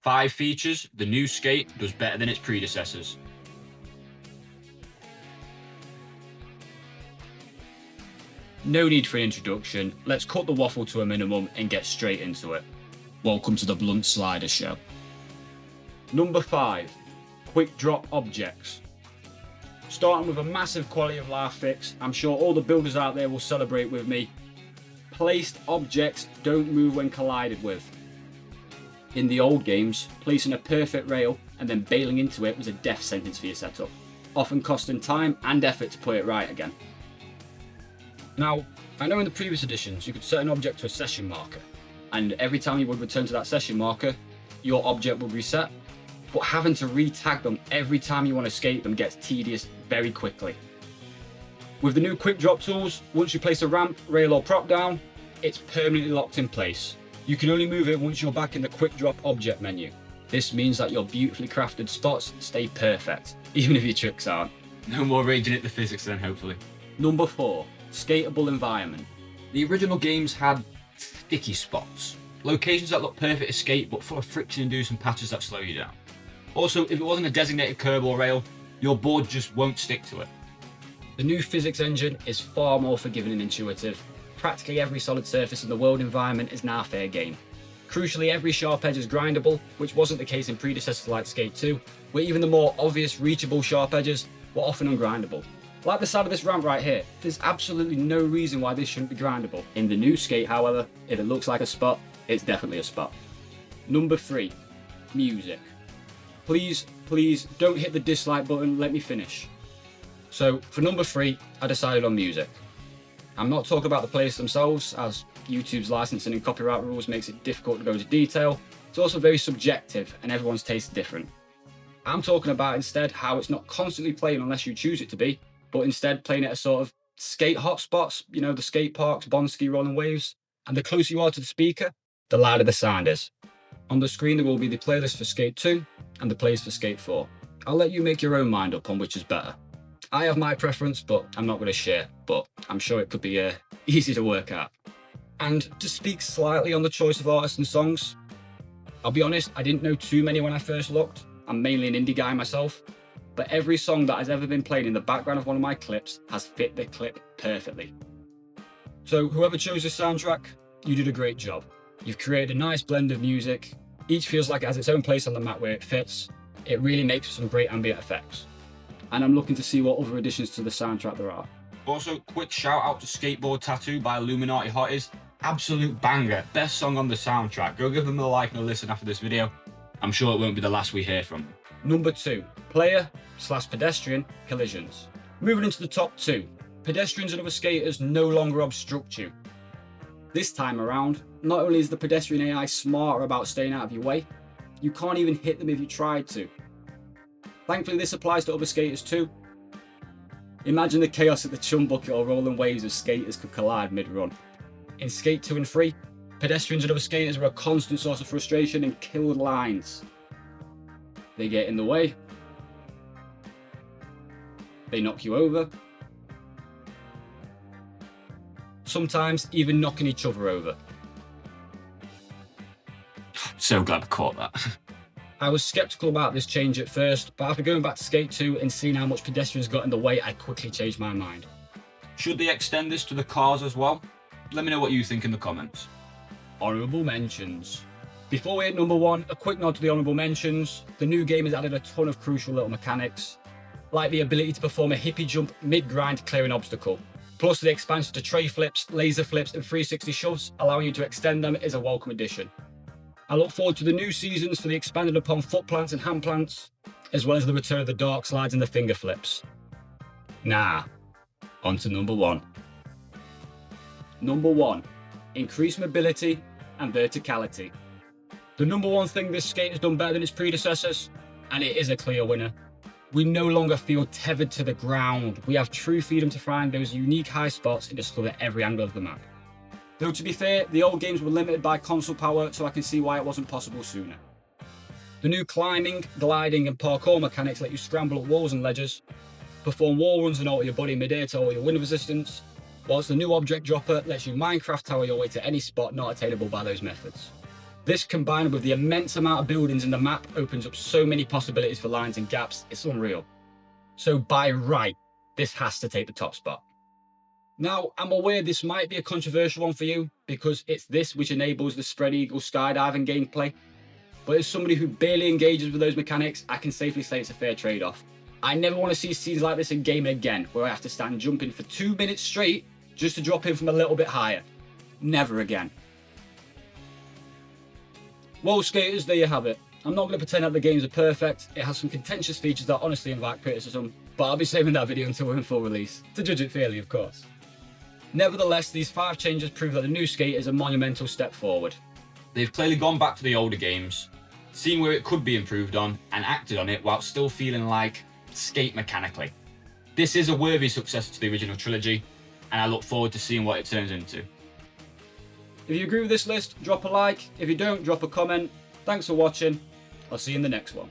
5 features the new skate does better than its predecessors. No need for an introduction, let's cut the waffle to a minimum and get straight into it. Welcome to the Blunt Slider Show. Number 5, quick drop objects. Starting with a massive quality of life fix, I'm sure all the builders out there will celebrate with me. Placed objects don't move when collided with. In the old games, placing a perfect rail and then bailing into it was a death sentence for your setup, often costing time and effort to put it right again. Now, I know in the previous editions you could set an object to a session marker, and every time you would return to that session marker, your object would reset, but having to re-tag them every time you want to skate them gets tedious very quickly. With the new quick drop tools, once you place a ramp, rail or prop down, it's permanently locked in place. You can only move it once you're back in the quick drop object menu. This means that your beautifully crafted spots stay perfect, even if your tricks aren't. No more raging at the physics then, hopefully. Number 4, skatable environment. The original games had sticky spots, locations that look perfect to skate but full of friction-inducing patches that slow you down. Also, if it wasn't a designated curb or rail, your board just won't stick to it. The new physics engine is far more forgiving and intuitive. Practically every solid surface in the world environment is now fair game. Crucially, every sharp edge is grindable, which wasn't the case in predecessors like Skate 2, where even the more obvious reachable sharp edges were often ungrindable. Like the side of this ramp right here, there's absolutely no reason why this shouldn't be grindable. In the new skate, however, if it looks like a spot, it's definitely a spot. Number 3, music. Please don't hit the dislike button, let me finish. So for number 3, I decided on music. I'm not talking about the playlists themselves, as YouTube's licensing and copyright rules makes it difficult to go into detail. It's also very subjective and everyone's taste is different. I'm talking about instead how it's not constantly playing unless you choose it to be, but instead playing at a sort of skate hotspots, you know, the skate parks, Bonski, rolling waves. And the closer you are to the speaker, the louder the sound is. On the screen there will be the playlist for Skate 2 and the playlist for Skate 4. I'll let you make your own mind up on which is better. I have my preference, but I'm not going to share, but I'm sure it could be easy to work out. And to speak slightly on the choice of artists and songs, I'll be honest, I didn't know too many when I first looked. I'm mainly an indie guy myself, but every song that has ever been played in the background of one of my clips has fit the clip perfectly. So whoever chose this soundtrack, you did a great job. You've created a nice blend of music. Each feels like it has its own place on the map where it fits. It really makes for some great ambient effects. And I'm looking to see what other additions to the soundtrack there are. Also, quick shout out to Skateboard Tattoo by Illuminati Hotties. Absolute banger, best song on the soundtrack. Go give them a like and a listen after this video. I'm sure it won't be the last we hear from them. Number 2, player/pedestrian collisions. Moving into the top 2, pedestrians and other skaters no longer obstruct you. This time around, not only is the pedestrian AI smarter about staying out of your way, you can't even hit them if you tried to. Thankfully, this applies to other skaters too. Imagine the chaos at the chum bucket or rolling waves as skaters could collide mid-run. In Skate 2 and 3, pedestrians and other skaters were a constant source of frustration and killed lines. They get in the way, they knock you over, sometimes even knocking each other over. So glad I caught that. I was skeptical about this change at first, but after going back to Skate 2 and seeing how much pedestrians got in the way, I quickly changed my mind. Should they extend this to the cars as well? Let me know what you think in the comments. Honourable mentions. Before we hit number 1, a quick nod to the honourable mentions. The new game has added a ton of crucial little mechanics, like the ability to perform a hippie jump mid-grind to clear an obstacle. Plus the expansion to tray flips, laser flips and 360 shoves, allowing you to extend them, is a welcome addition. I look forward to the new seasons for the expanded upon foot plants and hand plants, as well as the return of the dark slides and the finger flips. Now, on to number 1. Number 1, increased mobility and verticality. The number 1 thing this skate has done better than its predecessors, and it is a clear winner. We no longer feel tethered to the ground. We have true freedom to find those unique high spots and discover every angle of the map. Though to be fair, the old games were limited by console power, so I can see why it wasn't possible sooner. The new climbing, gliding and parkour mechanics let you scramble up walls and ledges, perform wall runs and alter your body mid-air to alter your wind resistance, whilst the new object dropper lets you Minecraft tower your way to any spot not attainable by those methods. This combined with the immense amount of buildings in the map opens up so many possibilities for lines and gaps, it's unreal. So by right, this has to take the top spot. Now, I'm aware this might be a controversial one for you, because it's this which enables the spread eagle skydiving gameplay. But as somebody who barely engages with those mechanics, I can safely say it's a fair trade-off. I never want to see scenes like this in gaming again, where I have to stand jumping for 2 minutes straight just to drop in from a little bit higher. Never again. Well, skaters, there you have it. I'm not going to pretend that the games are perfect. It has some contentious features that honestly invite criticism, but I'll be saving that video until we're in full release, to judge it fairly, of course. Nevertheless, these 5 changes prove that the new skate is a monumental step forward. They've clearly gone back to the older games, seen where it could be improved on, and acted on it while still feeling like skate mechanically. This is a worthy successor to the original trilogy, and I look forward to seeing what it turns into. If you agree with this list, drop a like. If you don't, drop a comment. Thanks for watching. I'll see you in the next one.